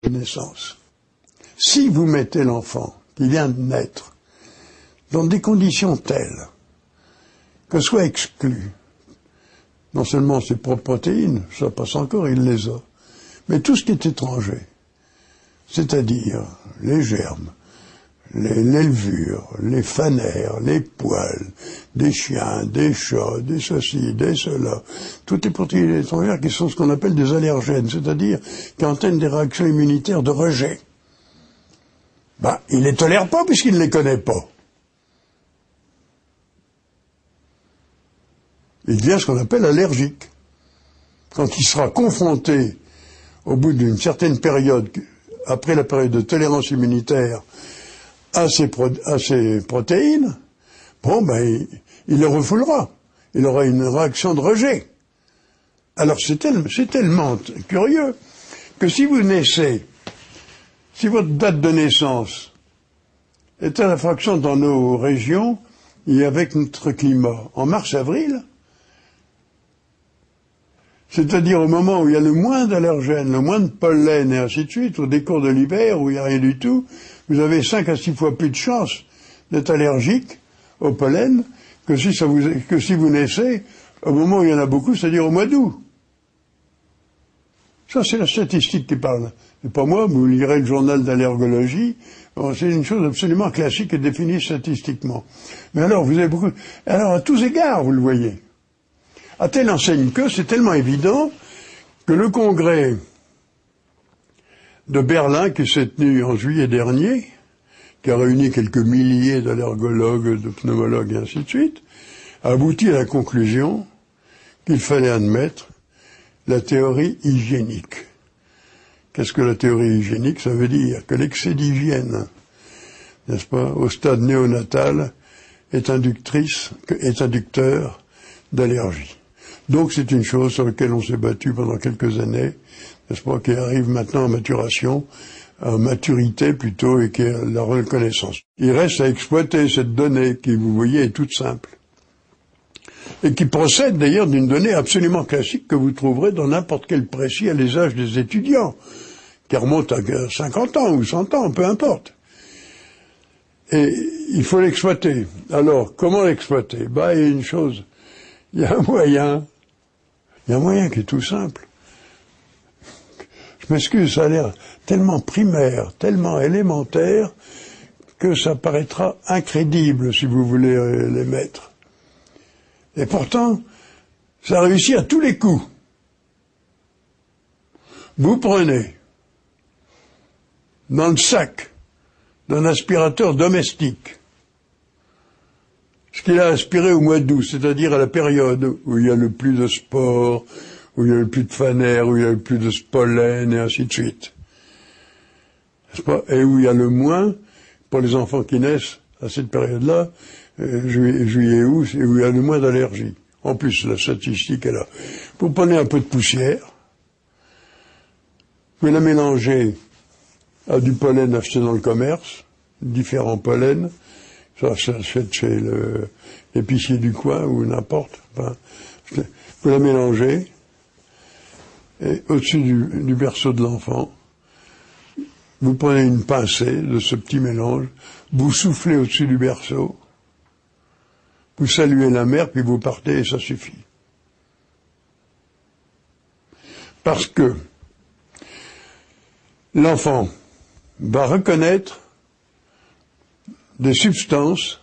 de naissance. Si vous mettez l'enfant qui vient de naître dans des conditions telles que soit exclu non seulement ses propres protéines, ça passe encore, il les a, mais tout ce qui est étranger, c'est-à-dire les germes, les levures, les fanères, les poils, des chiens, des chats, des ceci, des cela, toutes les protéines étrangères qui sont ce qu'on appelle des allergènes, c'est-à-dire qui entraînent des réactions immunitaires de rejet. Il les tolère pas puisqu'il ne les connaît pas. Il devient ce qu'on appelle allergique. Quand il sera confronté, au bout d'une certaine période, après la période de tolérance immunitaire, à ces protéines, il les refoulera. Il aura une réaction de rejet. Alors c'est tellement curieux que si vous naissez, si votre date de naissance est à la fraction dans nos régions et avec notre climat, en mars-avril, c'est-à-dire au moment où il y a le moins d'allergènes, le moins de pollen et ainsi de suite, au décours de l'hiver où il n'y a rien du tout, vous avez 5 à 6 fois plus de chances d'être allergique au pollen que si vous naissez au moment où il y en a beaucoup, c'est-à-dire au mois d'août. Ça, c'est la statistique qui parle. C'est pas moi, vous lirez le journal d'allergologie. C'est une chose absolument classique et définie statistiquement. Mais alors, vous avez beaucoup... Alors, à tous égards, vous le voyez. À telle enseigne que c'est tellement évident que le congrès de Berlin qui s'est tenu en juillet dernier, qui a réuni quelques milliers d'allergologues, de pneumologues et ainsi de suite, a abouti à la conclusion qu'il fallait admettre la théorie hygiénique. Qu'est-ce que la théorie hygiénique? Ça veut dire que l'excès d'hygiène, n'est-ce pas, au stade néonatal, est inducteur d'allergie. Donc c'est une chose sur laquelle on s'est battu pendant quelques années, n'est-ce pas, qui arrive maintenant à maturation, à maturité plutôt, et qui est la reconnaissance. Il reste à exploiter cette donnée qui, vous voyez, est toute simple. Et qui procède d'ailleurs d'une donnée absolument classique que vous trouverez dans n'importe quel précis à l'usage des étudiants, qui remonte à 50 ans ou 100 ans, peu importe. Et il faut l'exploiter. Alors, comment l'exploiter? Il y a une chose, il y a un moyen qui est tout simple. Je m'excuse, ça a l'air tellement primaire, tellement élémentaire, que ça paraîtra incrédible si vous voulez les mettre. Et pourtant, ça réussit à tous les coups. Vous prenez dans le sac d'un aspirateur domestique ce qu'il a aspiré au mois d'août, c'est-à-dire à la période où il y a le plus de spores, où il y a le plus de fanères, où il y a le plus de pollen et ainsi de suite. N'est-ce pas? Et où il y a le moins, pour les enfants qui naissent à cette période-là, juillet, août, et où il y a le moins d'allergies. En plus, la statistique est là. Vous prenez un peu de poussière, vous la mélangez à du pollen acheté dans le commerce, différents pollens, ça se fait chez l'épicier du coin ou n'importe. Enfin, vous la mélangez, et au-dessus du berceau de l'enfant, vous prenez une pincée de ce petit mélange, vous soufflez au-dessus du berceau, vous saluez la mère, puis vous partez et ça suffit. Parce que l'enfant va reconnaître des substances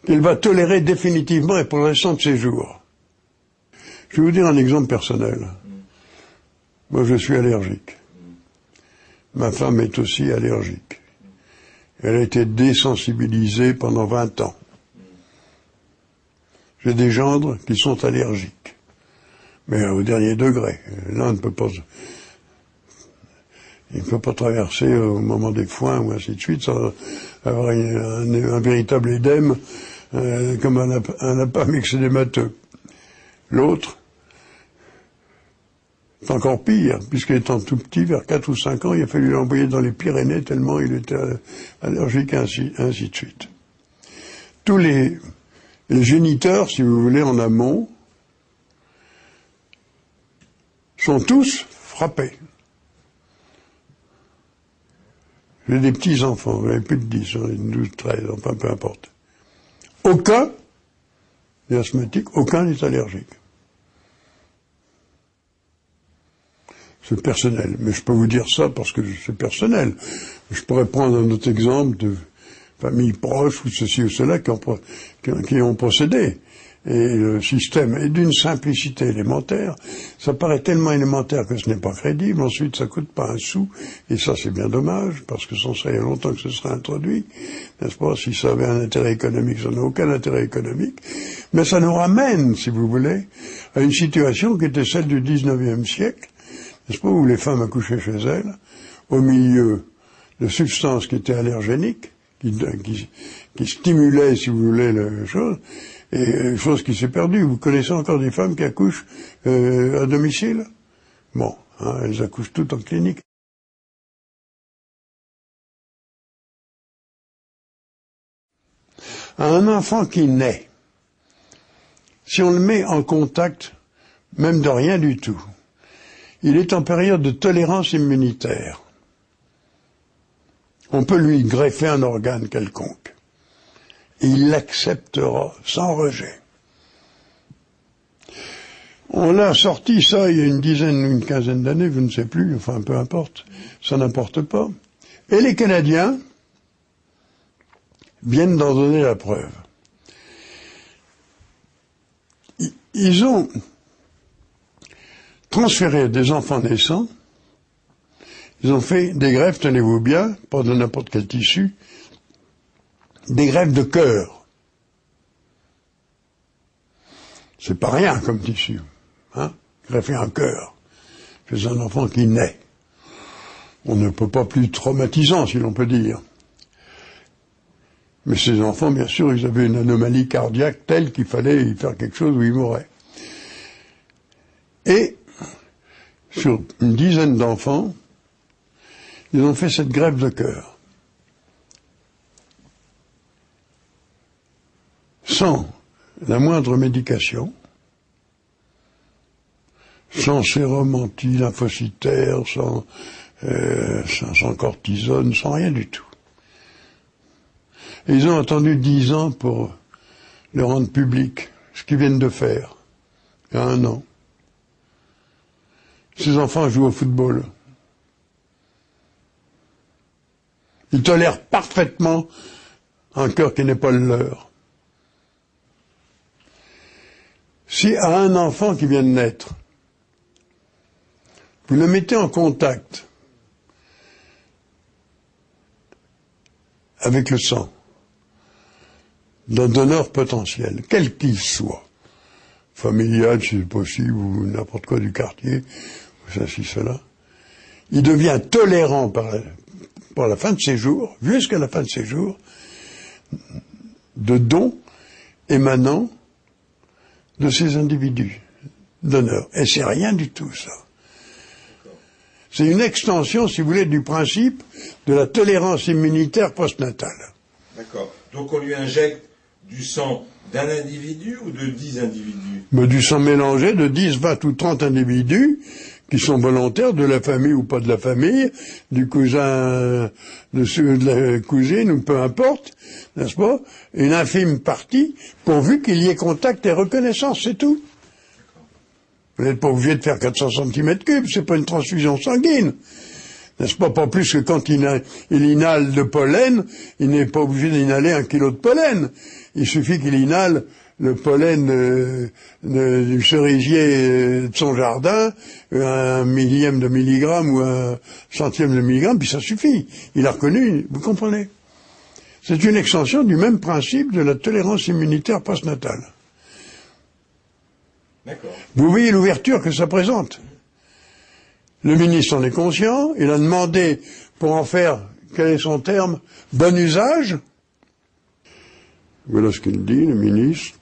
qu'il va tolérer définitivement et pour le restant de ses jours. Je vais vous dire un exemple personnel. Moi, je suis allergique. Ma femme est aussi allergique. Elle a été désensibilisée pendant 20 ans. J'ai des gendres qui sont allergiques. Mais au dernier degré. L'un ne peut pas... Il ne peut pas traverser au moment des foins ou ainsi de suite sans avoir un véritable édème comme un lapin myxédémateux. L'autre, c'est encore pire, puisqu'étant tout petit, vers 4 ou 5 ans, il a fallu l'envoyer dans les Pyrénées tellement il était allergique, ainsi de suite. Tous les géniteurs, si vous voulez, en amont, sont tous frappés. J'ai des petits-enfants, j'en ai plus de 10, j'en ai 12, 13, enfin peu importe. Aucun n'est asthmatique, aucun n'est allergique. C'est personnel, mais je peux vous dire ça parce que c'est personnel. Je pourrais prendre un autre exemple de familles proches ou ceci ou cela qui ont procédé. Et le système est d'une simplicité élémentaire. Ça paraît tellement élémentaire que ce n'est pas crédible. Ensuite, ça coûte pas un sou. Et ça, c'est bien dommage, parce que ça serait il y a longtemps que ce serait introduit. N'est-ce pas? Si ça avait un intérêt économique, ça n'a aucun intérêt économique. Mais ça nous ramène, si vous voulez, à une situation qui était celle du 19e siècle, n'est-ce pas, où les femmes accouchaient chez elles, au milieu de substances qui étaient allergéniques, qui stimulaient, si vous voulez, la chose, et chose qui s'est perdue. Vous connaissez encore des femmes qui accouchent à domicile? Bon, hein, elles accouchent toutes en clinique. Un enfant qui naît, si on le met en contact, même de rien du tout, il est en période de tolérance immunitaire. On peut lui greffer un organe quelconque. Et il l'acceptera sans rejet. On a sorti ça il y a une quinzaine d'années, je ne sais plus, enfin peu importe, ça n'importe pas. Et les Canadiens viennent d'en donner la preuve. Ils ont transféré des enfants naissants, ils ont fait des greffes, tenez-vous bien, pas de n'importe quel tissu, des greffes de cœur. C'est pas rien comme tissu, hein, greffer un cœur chez un enfant qui naît. On ne peut pas plus traumatisant, si l'on peut dire. Mais ces enfants, bien sûr, ils avaient une anomalie cardiaque telle qu'il fallait y faire quelque chose ou ils mourraient. Et, sur une dizaine d'enfants, ils ont fait cette greffe de cœur. Sans la moindre médication, sans sérum anti-lymphocytaire, sans cortisone, sans rien du tout. Et ils ont attendu 10 ans pour le rendre public, ce qu'ils viennent de faire, il y a 1 an. Ces enfants jouent au football. Ils tolèrent parfaitement un cœur qui n'est pas le leur. Si à un enfant qui vient de naître, vous le mettez en contact avec le sang d'un donneur potentiel, quel qu'il soit, familial si c'est possible, ou n'importe quoi du quartier, ou ceci, cela, il devient tolérant par la fin de ses jours, jusqu'à la fin de ses jours, de dons émanant de ces individus donneurs. Et c'est rien du tout, ça. C'est une extension, si vous voulez, du principe de la tolérance immunitaire postnatale. D'accord. Donc on lui injecte du sang d'un individu ou de 10 individus? Mais du sang mélangé de 10, 20 ou 30 individus qui sont volontaires, de la famille ou pas de la famille, du cousin, de la cousine ou peu importe, n'est-ce pas? Une infime partie, pourvu qu'il y ait contact et reconnaissance, c'est tout. Vous n'êtes pas obligé de faire 400 cm3, c'est pas une transfusion sanguine. N'est-ce pas? Pas plus que quand il inhale de pollen, il n'est pas obligé d'inhaler 1 kilo de pollen. Il suffit qu'il inhale le pollen du cerisier de son jardin, 1 millième de milligramme ou 1 centième de milligramme, puis ça suffit. Il a reconnu, vous comprenez? C'est une extension du même principe de la tolérance immunitaire postnatale. D'accord. Vous voyez l'ouverture que ça présente. Le ministre en est conscient, il a demandé pour en faire, quel est son terme, bon usage. Voilà ce qu'il dit, le ministre.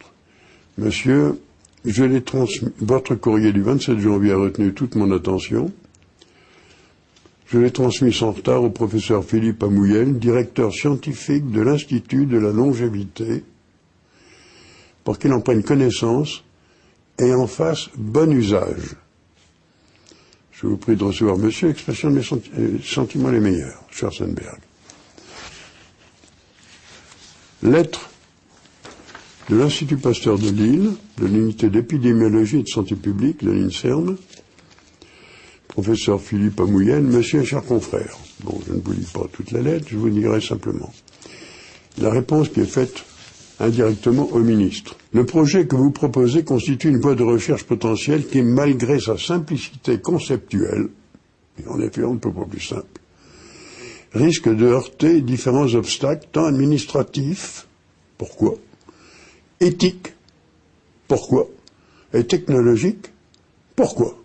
Monsieur, je l'ai transmis, votre courrier du 27 janvier a retenu toute mon attention. Je l'ai transmis sans retard au professeur Philippe Amouyel, directeur scientifique de l'Institut de la longévité, pour qu'il en prenne connaissance et en fasse bon usage. Je vous prie de recevoir, monsieur, l'expression de mes sentiments les meilleurs, Schwarzenberg. Lettre de l'Institut Pasteur de Lille, de l'unité d'épidémiologie et de santé publique, de l'INSERM, professeur Philippe Amouyen, monsieur et cher confrère. Bon, je ne vous lis pas toute la lettre, je vous dirai simplement la réponse qui est faite indirectement au ministre. Le projet que vous proposez constitue une voie de recherche potentielle qui, malgré sa simplicité conceptuelle, et en effet on ne peut pas plus simple, risque de heurter différents obstacles, tant administratifs, pourquoi, éthiques, pourquoi, et technologiques, pourquoi.